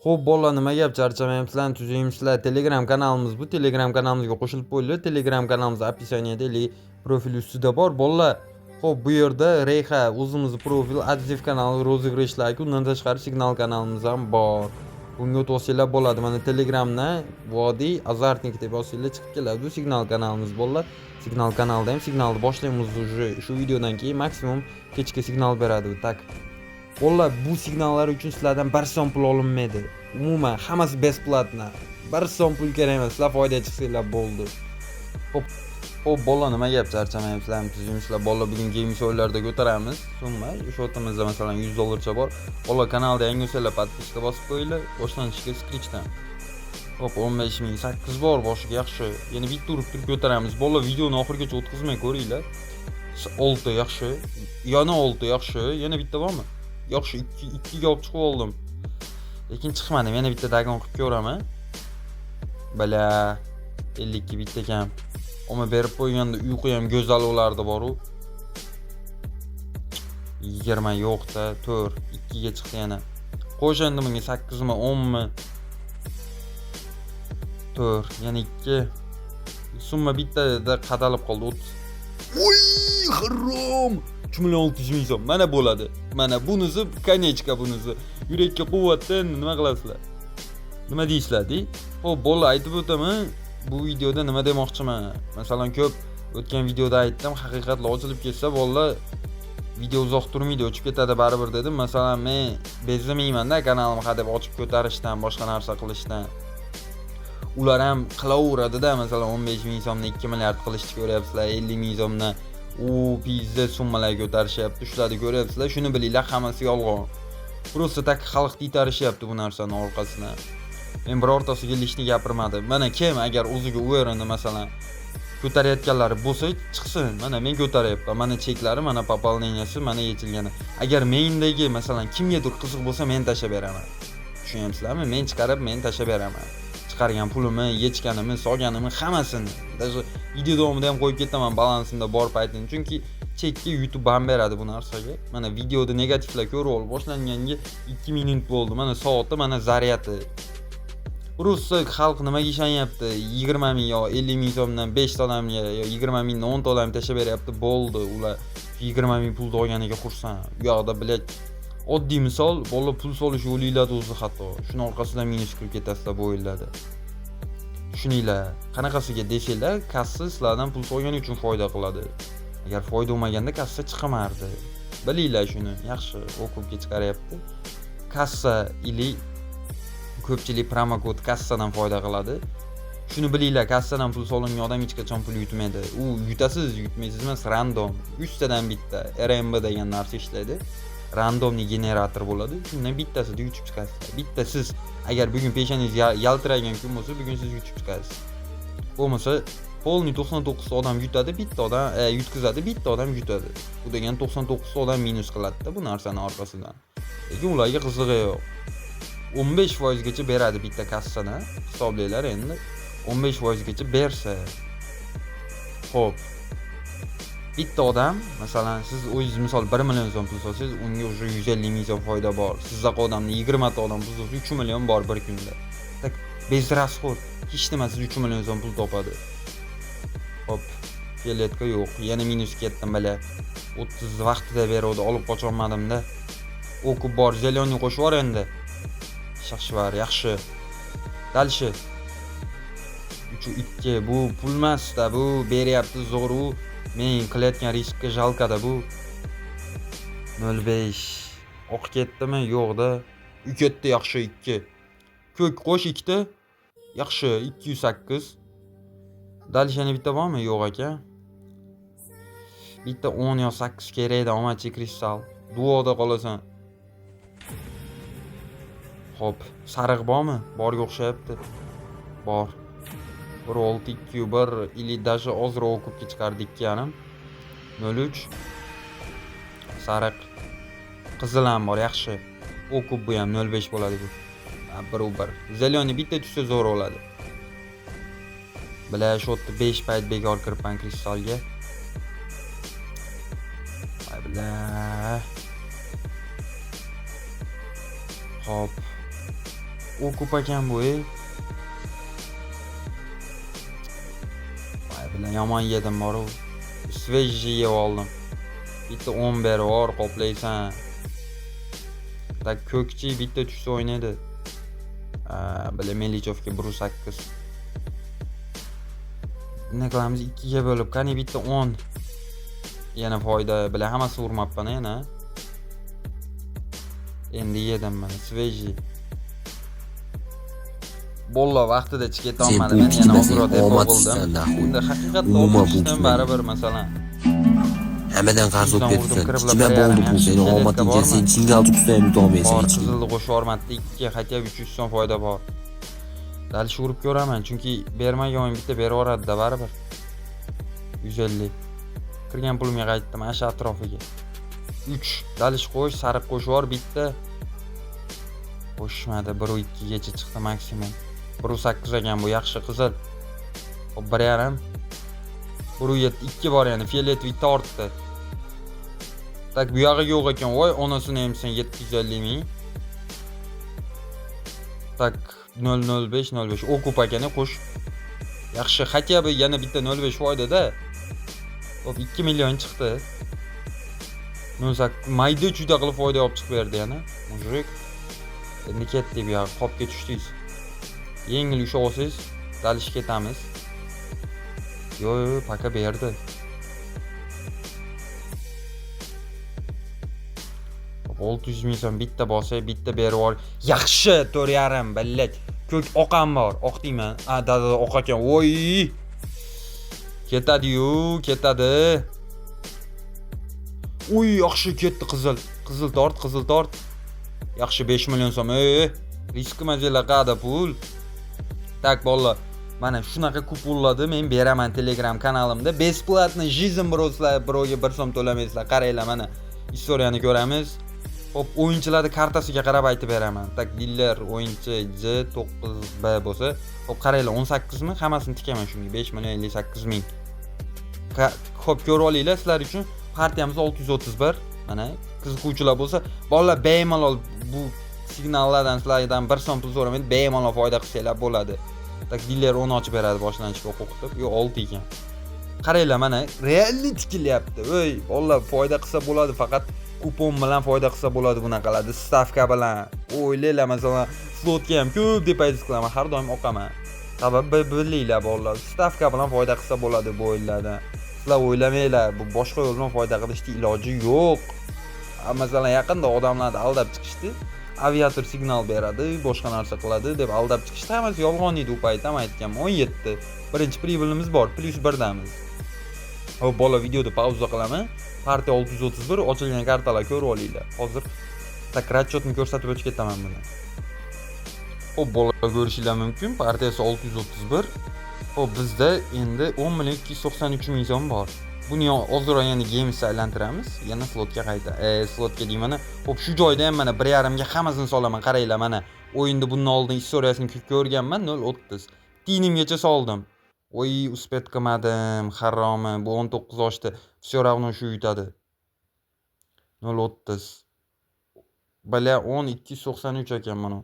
Xo'p bolalar, nima gap, charchamayapsizlarmi? Tuzayminsizlar. Telegram kanalimiz bu. Telegram kanalimizga qo'shilib qo'yinglar. Telegram kanalimiz описаниеda profil ustida bor bolalar. Xo'p, bu yerda Reyha o'zimiz profil, aktiv kanal, rozыгрышlar, undan tashqari signal kanalimiz ham bor. Bunga o'tib olsanglar bo'ladi. Mana Telegramdan Vodiy Azartnik deb yozsanglar chiqib keladi. Bu signal kanalimiz bolalar. Signal kanalda ham signalni boshlaymiz уже shu videodan keyin maksimum kechga signal beradi. Tak. Bolalar, bu signallar uchun sizlardan 1 so'm pul olinmaydi. Umuman hammasi besplatno. 1 so'm pul kerak emas. Sizlar foyda chiqsanglar bo'ldi. Xo'p bolalar, nima gap, charchamayapsizlarmi? Tuzimsizlar bolalar. Bugun game o'yinlarda ko'taramiz. Summa o'sha o'rtamizda masalan $100 bor. Bolalar, kanalda yangi bo'lsanglar podpiska bosib qo'yinglar. Boshlanishiga skrichdan. Xo'p, 15,800 bor boshiga, yaxshi. Yana bitta urib ko'taramiz. Bolalar, videoni oxirigacha o'tkazmay ko'ringlar. 6 yaxshi. Yana 6 yaxshi. Yana bitta bormi? Yaxshi, 2 ga olib chiqib oldim. Lekin chiqmadim. Yana bitta dagon qilib ko'raman. Bala 52 bitta kam. Oma berib qo'yganda uyqu ham go'zal bo'lardi boru. 20 yo'qda, 4, 2 ga chiqdi yana. Qo'shandi bunga 8 mi, 10 mi? 4, yana 2. Summa bittada qadalib qoldi 30. Oy, harom! 3,600,000 so'm. Mana bo'ladi. Mana bunisi konechka bunisi. Yurakka quvvatdan nima qilasizlar? Nima deysizlar-di? Xo'p, bolalar, aytib o'taman. Bu videoda nima demoqchiman? Masalan, ko'p o'tgan videoda aytdim, haqiqatlar ochilib ketsa bolalar video uzoq turmaydi, o'chib ketadi baribir dedim. Masalan, men bezimayman-da kanalimni hadeb ochib ko'tarishdan, boshqa narsa qilishdan. Ular ham qilaveradi-da, masalan 15,000 so'mni 2 milliard qilishni ko'ryapsizlar, 50,000 so'mni pizza summalar ko'tarishyapti, shularni ko'ryapsizlar. Shuni bilinglar, hammasi yolg'on. Просто tak xalqni itarishyapti bu narsani orqasidan. Men birortasiga lishni gapirmadim. Mana kim agar o'ziga o'rnini masalan ko'tarayotganlari bo'lsa, chiqsin. Mana men ko'taryapman. Mana cheklari, mana poполнениyasi, mana yechilgani. Agar mendagi masalan kimgadir qiziq bo'lsa, men tashab beraman. Tushunyapsizlarmi? Men chiqarib, men tashab beraman. Chiqargan pulimni, yechganimni, solganimni hammasini. Даже video davomida ham qo'yib ketaman balansimda bor paytini. Chunki chekka YouTube ham beradi bu narsaga. Mana videoda negativlar ko'rib olib boshlanganiga 2 minut bo'ldi. Mana soati, mana zaryati. Russiya xalq nimaga ishonyapti? 20,000 yo 50,000 so'mdan 5 ta odamga yo 20,000 dan 10 ta odam tashab beryapti, bo'ldi. Ular 20,000 pul olganiga xursand. Bu yoqda bilet oddiy misol, bola pul solish yo'linglarda o'zi xato. Shuni orqasidan minus qilib ketasizlar bu o'yinlarda. Tushuninglar. Qanaqasiga desanglar, kassa sizlardan pul solgani uchun foyda qiladi. Agar foyda bo'lmaganda kassa chiqamardi. Bilinglar shuni. Yaxshi o'qibga chiqaryapti. Kassa ili ko'pchilik promokod kassadan foyda qiladi. Shuni bilinglar, kassadan pul solingan odam hech qachon pul yutmaydi. U yutasiz, yutmaysiz emas, random. 3 tadan bitta RMB degan narsa ishlaydi. Randomli generator bo'ladi. Shundan bittasida yutib chiqasiz. Bitta siz agar bugun peshaningiz yaltiragan kun bo'lsa, bugun siz yutib chiqasiz. Bo'lmasa, polni 99 ta odam yutadi, bitta odam yutkazadi, bitta odam yutadi. Bu degan 99 ta odam minus qiladi-da bu narsani orqasidan. Lekin ularga qizig'i yo'q. 15% gacha beradi bitta kassadan. Hisoblanglar endi. 15% gacha bersa. Xo'p. Bitta odam, masalan, siz o'zingiz misol 1 million so'm pul solsangiz, unga уже 150,000 so'm foyda bor. Sizdaqa odamni 20 ta odam pul solsa 3 million bor bir kunda. Tak bez расход. Hech nimasiz 3 million so'm pul topadi. Xo'p. Keletka yo'q. Yana minus ketdim bala. 30 vaqtida beruvdi, olib qocholmadim-da. O'qib bor, zeleniy qo'shib yubor endi. Shaqshvar, yaxshi. Dalshi. 3-2 bu pul emas-da, bu beryapti zo'r u. Men qilayotgan riskka jalkada bu. 0,5. Oq ketdimi? Yo'q-da. Ketdi, yaxshi 2. Ko'k qo'sh 2 ta. Yaxshi 208. Dalshani bitta bormi? Yo'q aka. Bitta 10 yo 8 kerakda, omadchi kristal. Duoda qolasan. Xo'p, sariq bormi? Borga o'xshayapti. Bor. 1,621 ili даже ozroq o'qibga chiqardi 2,5. 0,3. Sariq. Qizil ham bor, yaxshi. O'qib bu ham 0,5 bo'ladi bu. 1 zeleniy bitta tushsa zo'r bo'ladi. Bilash shotni 5 payt bekor kiribman kristalga. Voy bila. Xo'p. Okup ekan bu. Vay bilan yomon yedim boru. Svejji yeb oldim. Bitta 10 beri bor, qoplaysan. Tak ko'kchi bitta tushsa o'ynaydi. Bile Melichovga 1.8. Ne qilamiz? 2 ga bo'lib, qani bitta 10. Yana foyda bilan hammasi urmabman yana. Endi yedim men Svejji. Bolla vaqtida chiqeta olmadim. Men yana Ogrod deb bo'ldim. Endi haqiqatda o'qishdan baribir masalan. Hammadan qarz olib ketibsan. Nima bo'ldi bu? Seni omadingga sen chingal tutsa ham yutolmaysan hech kim. Qizilni qo'shib yormatdi 2 хотя бы 300 so'm foyda bor. Dalish urib ko'raman, chunki bermagan o'yin bitta berib yuboradi-da baribir. 150. Kirgan pulimga qaytdim asha atrofiga. 3 dalish qo'sh, sariq qo'shib yubor bitta. Qo'shmadi, 1.2 gacha chiqdi maksimum. 1.8 ekan bu yaxshi qizil. Xo'p, 1.5. 1.7 2 bor yani, fiyoletoviy tortdi. Tak bu yog'i yo'q ekan. Voy, onasini emsan 750 ming. Tak 0.05 okup ekan qo'sh. Yaxshi, хотя бы yana bitta 0.5 foydada. Hop 2 million chiqdi. Mayda juda qilib foyda olib chiqib berdi yana. Mujrik. Endi ketdi bu yoq, qopga tushdingiz. Yengil usha olsangiz, dalish ketamiz. Yo, paka berdi. 600 ming so'm bitta bo'lsa, bitta berib yubor. Yaxshi, 4.5 billat. Ko'k oqam bor. Oq deyman. Dada oq ekan. Voy! Ketadi-yu, ketadi. Uy, yaxshi ketdi qizil. Qizil tort. Yaxshi 5 million so'm. Riski majela qada pul. Tak bolalar. Mana shunaqa kupullarni men beraman Telegram kanalimda. Besplatni jizm broslar, birovga 1 so'm to'lamaysizlar. Qaranglar mana. Istoriyani ko'ramiz. Hop, o'yinchilarning kartasiga qarab aytib beraman. Tak diller o'yinchi J9B bo'lsa, hop qaranglar 18 mi? Hammasini tikaman shunga 5 million 58 ming. Hop ko'rib olinglar sizlar uchun partiyamiz 631. Mana qiziquvchilar bo'lsa, bolalar bemalol bu signallardan sizlardan 1 so'm pul so'ramaydi, bemalol foyda qilsanglar bo'ladi. Tak diller 10 ochib beradi boshlanishga o'qitib. Yo 6 ekan. Qaranglar mana realni tikilyapti. Voy, bolalar foyda qilsa bo'ladi, faqat kupon bilan foyda qilsa bo'ladi bunaqalarni, stavka bilan. O'ylaylar masalan, slotga ham ko'p deb aytish qilaman, har doim oqaman. Sababi bilinglar bolalar, stavka bilan foyda qilsa bo'ladi bu o'yinlardan. Sizlar o'ylamanglar, bu boshqa yo'l bilan foyda qilishning iloji yo'q. Masalan, yaqinda odamlarni aldab chiqishdi. Aviator signal beradi, boshqa narsa qiladi deb aldab chiqishdi. Hammasi yolg'on edi u payt, ham aytganman. 17. Birinchi privilimiz bor, +1 damiz. Hop, bola videoda pauza qilaman. Partiya 631 ochilgan kartalar ko'rib olinglar. Hozir tak ratchetni ko'rsatib o'tib ketaman buni. Hop, bola ko'rishinglar mumkin. Partiyasi 631. Hop, bizda endi 10 million 293 ming so'm bor. Buni hozir yana gamesga aylantiramiz. Yana slotga qayta. Slotga deyman. Hop, shu joyda ham mana 1.5 ga hammasini solaman. Qaranglar mana. O'yinda bundan oldin istoriyasini ko'rganman 0.30. Tinimgacha soldim. Voy, uspet qilmadim, haromi. Bu 19 ochdi. Все равно shu yutadi. 0.30. Bala 1293 ekan mana.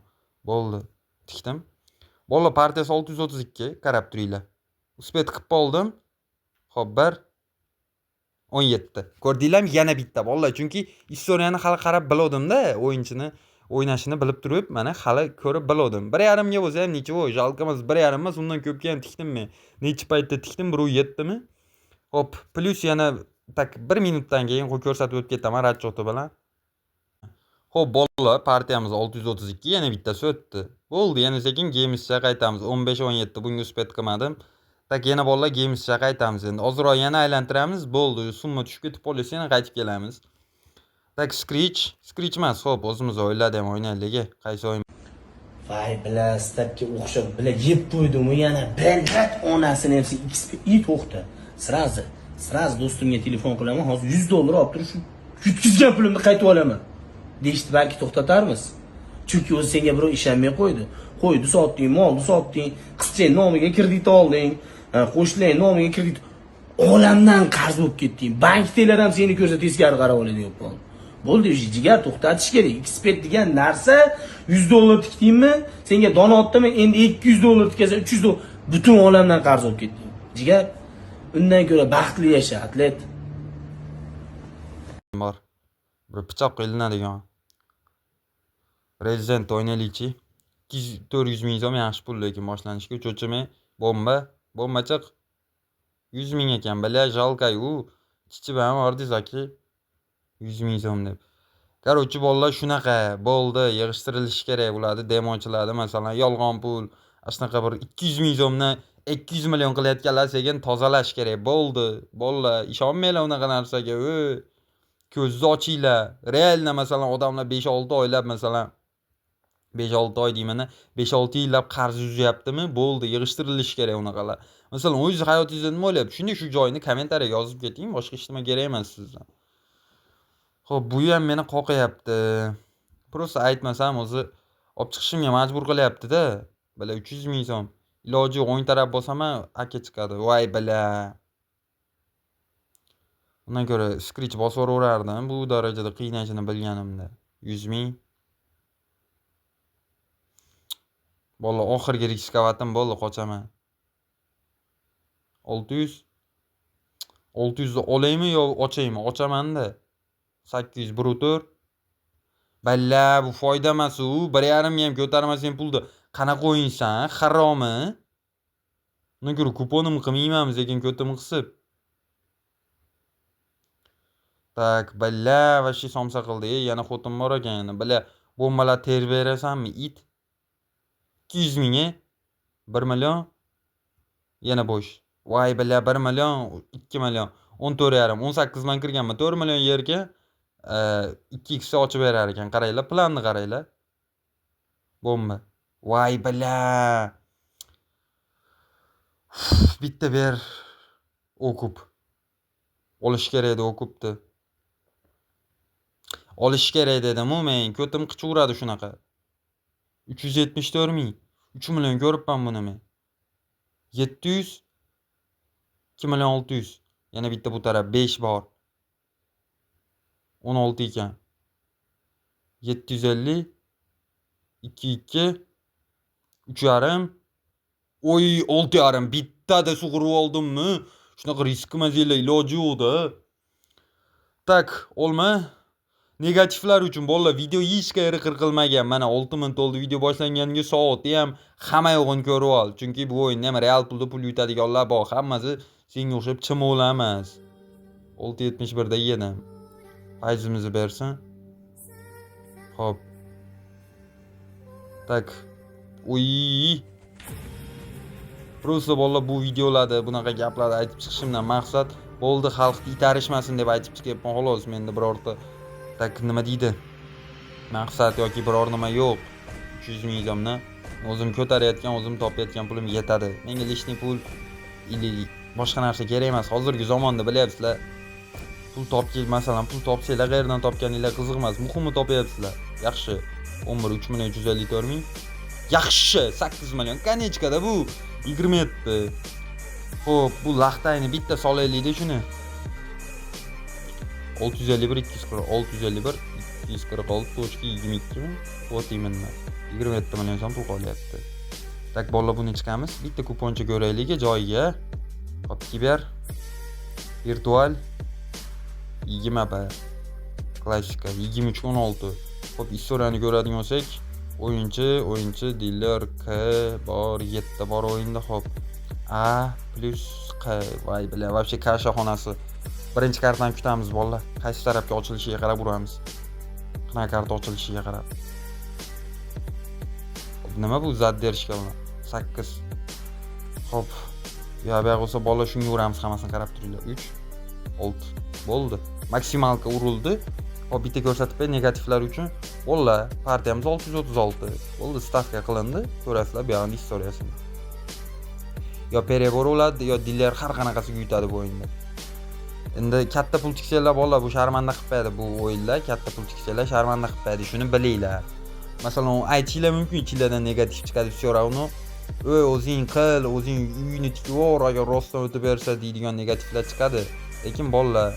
Bo'ldi. Tikdim. Bola partiyasi 632, qarab turinglar. Uspet qilib oldim. Xo'p, 1 17. Ko'rdinglarmi? Yana bitta bolalar, chunki istoriyani hali qarab bildim-da, o'yinchini o'ynashini bilib turib, mana hali ko'rib bildim. 1.5 ga bo'lsa ham necha jalqamiz 1.5 emas, undan ko'pga ham tikdim men. Necha paytda tikdim? 1.7 mi? Hop, plus yana tak 1 minutdan keyin ko'rsatib o'tib ketaman ratchoti bilan. Hop, bolalar, partiyamiz 632, yana bittasi o'tdi. Bo'ldi, yana sekin gamesga qaytamiz. 15-17 bunga uspet qilmadim. Tak yana bolalar gamesga qaytamiz endi. Hozirroq yana aylantiramiz. Bo'ldi, summa tushib ketib qolsa yana qaytib kelamiz. Tak screech emas, hop, o'zimiz o'yladim o'ynaylik. Qaysi o'yin? Vay, bila stepga o'xshab, bila yeb qo'ydim-u yana bilrat onasini hepsi XP to'xta. Sraz do'stimga telefon qilaman, hozir $100 olib turib shu yutkizgan pulimni qaytib olaman. Deyishdi, balki to'xtatarmiz. Chunki o'zi senga birov ishonmay qo'ydi. Qo'ydi, sotding, molni sotding, qizchaning nomiga kredit olding, qo'shnining nomiga kredit. Olamdan qarz bo'lib ketding. Bankdagilar ham seni ko'rsa teskari qarab oladi deb qoldi. Bo'ldi, jigar to'xtatish kerak. Ekspert degan narsa $100 tikdingmi, senga dona otdimi, endi $200 tikasa, $300 butun olamdan qarz olib ketding. Jigar, undan ko'ra baxtli yasha, atlet. Bor. Bir pichoq ilinadigan. Resident o'ynaylikchi. 400 ming so'm yaxshi pul lekin boshlanishga cho'chimay bomba chiq. 100 ming ekan, bala jalkay-u. Chichi bilan bordiz aka. 100 ming so'm deb. Короче, bolalar shunaqa bo'ldi, yig'ishtirilishi kerak bo'ladi, demo ochiladi, masalan, yolg'on pul, shunaqa bir 200 ming so'mni 200 million qilayotganlar sekin tozalash kerak bo'ldi. Bolalar ishonmanglar unaqa narsaga. Ko'zni ochinglar. Realna masalan odamlar 5-6 oylab masalan 5-6 oy deymana 5-6 yillab qarz uzyaptimi? Bo'ldi, yig'ishtirilishi kerak unaqalar. Masalan, o'zingiz hayotingizda nima o'ylayapti? Shunday shu joyini kommentariyaga yozib keting, boshqa hech nima kerak emas sizdan. Xo'p, bu ham meni qoqayapti. Prosta aytmasam o'zi olib chiqishimga majbur qilyapti-da. Bala 300 ming so'm. Iloji o'ng taraf bosam aka chiqadi. Voy bala. Undan ko'ra Scratch bosaverardim bu darajada qiynashini bilganimda. 100 ming. Bola oxirgi riskavatim bo'ldi, qochaman. 600 ni olaymi yo ochaymi? Ochaman-da. 800 brutor. Balla, bu foyda emas u. 1.5 ham ko'tarmasang pulni qanaqa o'yinsan? Haromi? Undan ko'ra kuponim qilmayman, lekin ko'tim qisib. Tak, balla, vashi somsa qildi. Yana xotin bor ekan. Balla, bombalar ter berasanmi? It. 200 ming, 1 million. Yana bo'sh. Voy balla, 1 million, 2 million, 14,5, 18 dan kirganman. 4 million yerga 2x ochib berar ekan. Qaranglar, planni qaranglar. Bomba. Voy balla. Bitta ber. O'kup. Olish kerak edi o'kupni. Olish kerak dedim-u men. Ko'tim qichaveradi shunaqa. 374 ming. 3 million ko'ribman buni men. 700 2 million 600. Yana bitta bu taraf 5 bor. 16 ekan. 750 2 3,5. Oy, 6,5. Bittada sug'urib oldimmi? Shunaqa risk mazila iloji yo'q-da. Tak, olma. Negativlar uchun bolalar video hech qayerga qirqilmagan. Mana 6 minut oldi video boshlanganiga soati ham hamma yo'g'ini ko'rib ol. Chunki bu o'yinda ham real pulda pul yutadiganlar bor. Hammasi senga o'xshab chimo'lar emas. 671 da yedim. Fayzimizni bersin. Xo'p. Tak. Uy. Prosta bolalar bu videolarda bunaqa gaplarni aytib chiqishimdan maqsad bo'ldi xalqni itarishmasin deb aytib chiqyapman xolos. Menda birorta tak nima deydi? Maqsad yoki biror nima yo'q. 300 ming so'mni o'zim ko'tarayotgan, o'zim topayotgan pulim yetadi. Menga lishni pul boshqa narsa kerak emas. Hozirgi zamonda bilyapsizlar, pul topib, masalan, pul topsanglar, qayerdan topganinglar qiziq emas. Muhimi topyapsizlar. Yaxshi. 11 3 million 354 ming. Yaxshi, 8 million. Kanechkada bu 27. Xo'p, bu laxtayni bitta solaylik-da shuni. 651 246 246.22 mi? O'tiymanmi? 27 million so'm pul qolyapti. Tak, bolalar buni chiqamiz. Bitta kuponcha ko'raylik joyiga. Hop, kiber virtual 20 ba. Klassika 2316. Hop, istoriyani ko'radigan bo'lsak, o'yinchi, dealer K bor, 7 bor o'yinda. Hop. A plus K. Voy bilan, вообще kasha xonasi. Birinchi kartani kutamiz bolalar. Qaysi tarafga ochilishiga qarab uramiz. Qanaqa karta ochilishiga qarab. Nima bu zadderishga buni? 8. Hop. Ya bu olsa bolalar shunga uramiz, hammasini qarab turinglar. 3 6 bo'ldi. Maksimalga urildi. Hop, bitta ko'rsatib ber negativlar uchun. Bolalar, partiyamiz 636. Bo'ldi, stavka qilindi. Ko'rasizlar bu yoqning istoriyasini. Yo perevor bo'ladi, yo dealer har qanaqasiga yutadi bu o'yinda. Endi katta pul tiksanglar bolalar, bu sharmanda qilib qo'yadi bu o'yinlar. Katta pul tiksanglar sharmanda qilib qo'yadi, shuni bilinglar. Masalan, aytishlar mumkin, ichilardan negativ chiqadi, so'ravni. O'zing qil, o'zing uyini tikvor, agar rostdan o'tib bersa deydigan negativlar chiqadi. Lekin bolalar,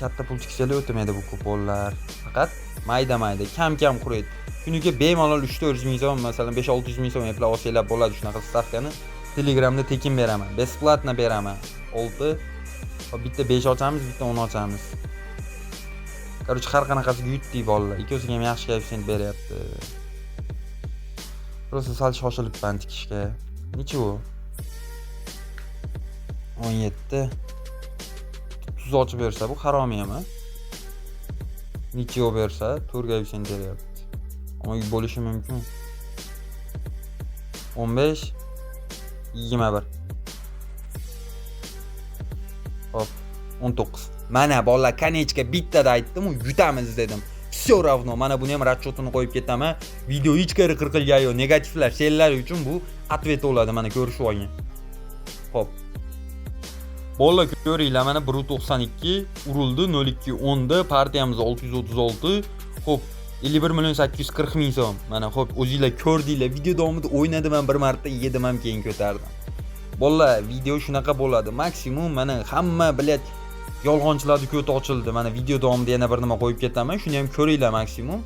katta pul chiqishali o'tmaydi bu kuponlar. Faqat mayda kam quraydi. Kuniga bemalol 3-4 ming so'm, masalan 5-600 ming so'm eplab olsanglar bo'ladi shunaqa stavkani. Telegramda tekin beraman, besplatno beraman. 6 bitta 5 ochamiz, bitta 10 ochamiz. Короче, har qanaqasiga yutdik bolalar. Ikkosiga ham yaxshi koeffitsient beryapti. Просто sal shoshilibman tikishga. Ничего. 17. Tuz ochib bersa bu harom emas. Ничего bersa 4 koeffitsient beryapti. Ama bo'lishi mumkin. 15 21. Hop, 19. Mana bolalar kanechka bittada aytdim, yutamiz dedim. Всё равно, mana buni ham расчётini qo'yib ketaman. Video ichkari qirqilgan yo negativlar senlar uchun bu ответ bo'ladi, mana ko'rishib olgan. Hop. Bolalar ko'ringlar, mana 1.92 urildi, 0.2 10da, partiyamiz 636. Hop, 51 million 840 ming so'm. Mana hop, o'zingizlar ko'rdinglar, video davomida o'ynadim ham bir marta, yedim ham keyin ko'tardim. Bolalar, video shunaqa bo'ladi. Maksimum mana hamma bilet yolg'onchilarni ko'ti ochildi. Mana video davomida yana bir nima qo'yib ketaman. Shuni ham ko'ringlar maksimum.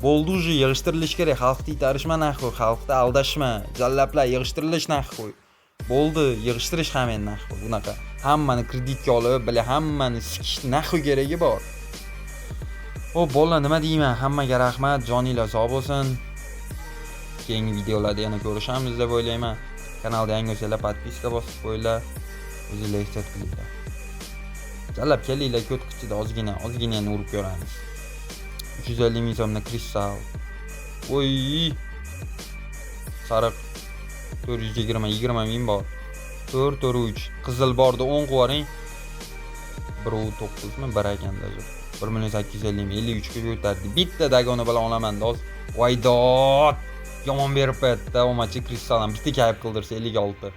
Bo'ldi uje yig'ishtirilish kerak. Xalqni itarishma naxi, xalqni aldashma. Jallablar yig'ishtirilish naxi. Bo'ldi, yig'ishtirish ham endi naxi. Bunaqa hammani kreditga olib, bila hammani sikish naxi keragi bor. Hop, bolalar nima deyman? Hammaga rahmat, joninglar sog' bo'lsin. Keyingi videolarda yana ko'rishamiz deb o'ylayman. Kanalga yangi bo'lsanglar podpiska bosib qo'yinglar. O'zingizlar ehtiyot qilinglar. Jallab kelinglar, ko't qichida ozgina urib ko'ramiz. 350 ming so'mdan kristal. Voy! Sariq 420 ming bor. 443. Qizil borda 10 qo'ring. 1.9 mi? Bir ekanda. 1 million 850 ming 53 ga ko'tardi. Bitta dagoni bilan olaman do'st. Voydot! Yomon berib qo'ydi. Omachi kristaldan bitta kayib qildirsa 56.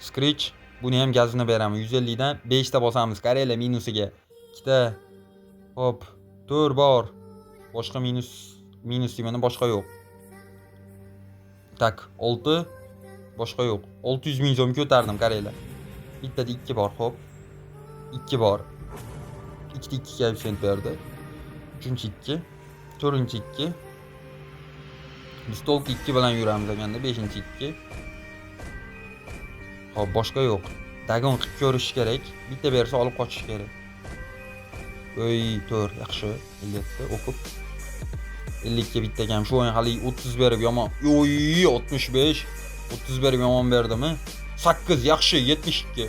Scratch. Buni ham gazini beraman. 150 dan 5 ta bosamiz. Karela minusiga. 2 ta. Hop, 4 bor. Boshqa minus demani boshqa yo'q. Tak, 6 boshqa yo'q. 600 ming so'm ko'tardim Karela. Bittada 2 bor, hop. 2 bor. 2 koeffitsient berdi. 3-2, 4-2. Biz to'liq 2 bilan yuramiz deganda 5-2. Hop, boshqa yo'q. Dagon qilib ko'rish kerak. Bitta bersa olib qochish kerak. Voy, 4 yaxshi. 57 o'qib. 52 bitta ham shu o'yin hali 30 berib yomon. Voy, 65. 30 berib yomon berdimi? 8 yaxshi, 72.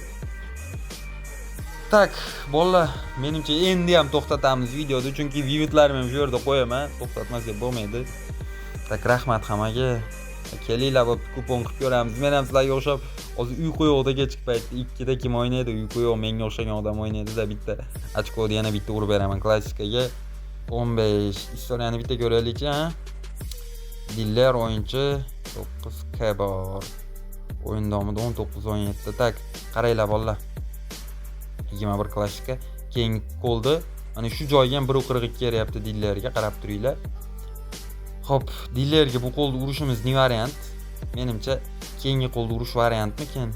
Tak, bolalar, menimcha endi ham to'xtatamiz videoni, chunki viewtlarim ham shu yerda qo'yaman. To'xtatmasak bo'lmaydi. Tak, rahmat hammaga. Kelinglar, bu kupon qilib ko'ramiz. Men ham sizlarga o'xshab hozir uyqu yo'qda kechki paytda 2 da kim o'ynaydi? Uyqu yo'q, menga o'xshagan odam o'ynaydi-da, bitta ochkoni yana bitta urib beraman klassikaga. 15. Istoriyani bitta ko'raylik-chi, ha? Diller o'yinchi 9K bor. O'yin davomida 19-17. Tak, qaranglar bolalar. 21 klassika. Keyin qoldi. Mana shu joyga ham 1.42 keryapti dillerga, qarab turinglar. Hop, dillerga bu qo'lda urishimiz ne variant? Menimcha keyingi qo'lda urish variantmikin?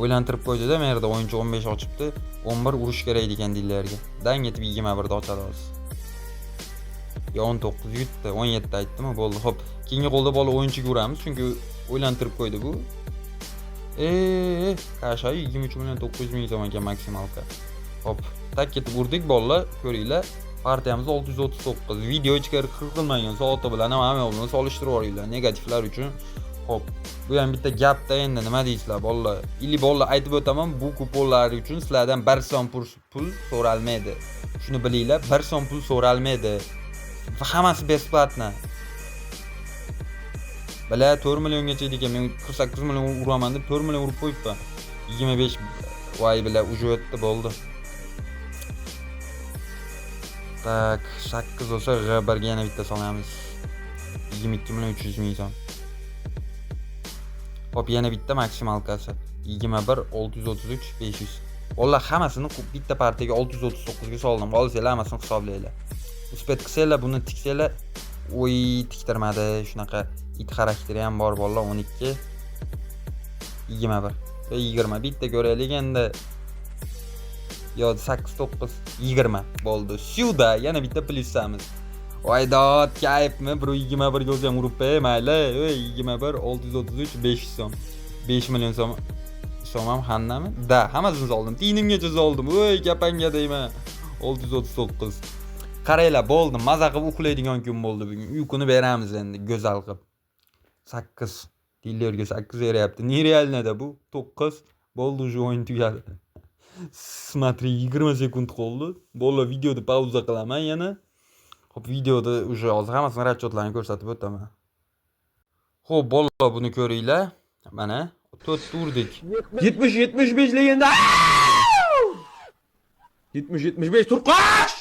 O'ylantirib qo'ydi-da, men yerda o'yinchi 15 ochibdi. 11 urish kerak ekan dillerga. Dan yetib 21 da ochadi hozir. Yo 19 yutdi, 17 aytdimi? Bo'ldi. Hop, keyingi qo'lda bola o'yinchiga uramiz, chunki o'ylantirib qo'ydi bu. Kashay 23 million 900 ming so'm ekan maksimalka. Hop, tak ketib urdik bolalar, ko'ringlar. Partiyamiz 639. Video ichkari qirqilmagan soati bilan hamma bilan solishtirib oringlar negativlar uchun. Hop, bu ham bitta gapda endi nima deysizlar bolalar? Ili bolalar aytib o'taman, bu kuponlar uchun sizlardan 1 so'm pul so'ralmaydi. Shuni bilinglar, 1 so'm pul so'ralmaydi. Va hammasi besplatno. Bala 4 milliongacha ekan, men 48 million uraman deb 4 million urib qo'yibman. 25 voy bila uje o'tdi bo'ldi. Tak, 8 olsa g'abarga yana bitta solamiz. 22 million 300 ming so'm. Hop, yana bitta maksimalkasi. 21 633 500. Vallahi hammasini bitta partiyaga 639 ga soldim. Qolsanglar hammasini hisoblanglar. Uspet qilsanglar, buni tiksanglar, o'y tiktirmadi. Shunaqa it xarakteri ham bor bolalar. 12 21 va 20 bitta ko'raylik endi. Yo 8 9 20 bo'ldi. Shuda yana bitta plyusamiz. Voydod, kayfmi? 121 ga o'zim uribdi, mayli. 21 633 500 so'm. 5 million so'm. So'm hammami? Da, hammasini soldim. Tinimgacha soldim. Voy, kapanga deyman. 639. Qaranglar, bo'ldi. Maza qilib uxlaydigan kun bo'ldi bugun. Uyquni beramiz endi go'zal qilib. 8. Dillerga 8 beryapti. Nerealnida bu? 9. Bo'ldi, уже o'yin tugadi. Смотри, 20 sekund qoldi. Bo'ldi, videoni pauza qilaman yana. Xo'p, videoda уже hozir hammasini расчёtlarni ko'rsatib o'taman. Xo'p, bolalar buni ko'ringlar. Mana 4 urdik. 70 75 legenda. 70 75 turqash.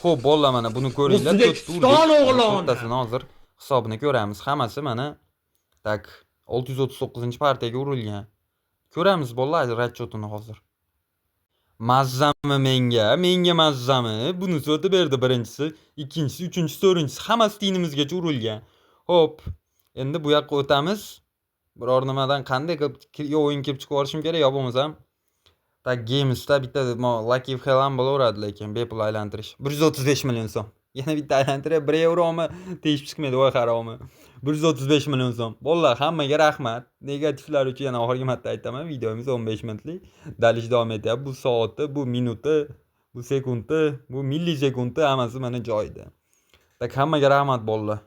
Xo'p, bolalar mana buni ko'ringlar. 4 O'zbekiston o'g'loni. O'rtasini hozir hisobini ko'ramiz. Hammasi mana tak 639-partiyaga urilgan. Ko'ramiz bolalar расчёtini hozir. Mazzami menga mazzami. Buni sotib berdi birinchisi, ikkinchisi, uchinchisi, to'rtinchisi hammasi tinimizgacha urilgan. Xo'p, endi bu yoqqa o'tamiz. Biror nimadan qanday qilib o'yin kelib chiqib olishim kerak, yo bo'lmasam tak Games'da bitta Lucky Hell ham bo'laveradi, lekin bepul aylantirish. 135 million so'm. Yana bitta aylantirib 1 euromi teshib chiqmaydi, voy haromi. 135 million so'm. Bolalar, hammaga rahmat. Negativlar uchun yana oxirgi marta aytaman, videomiz 15 minutlik. Dalish davom etyapti. Bu soati, bu minuti, bu sekundi, bu millisekundi hammasi mana joyida. Tak hammaga rahmat bolalar.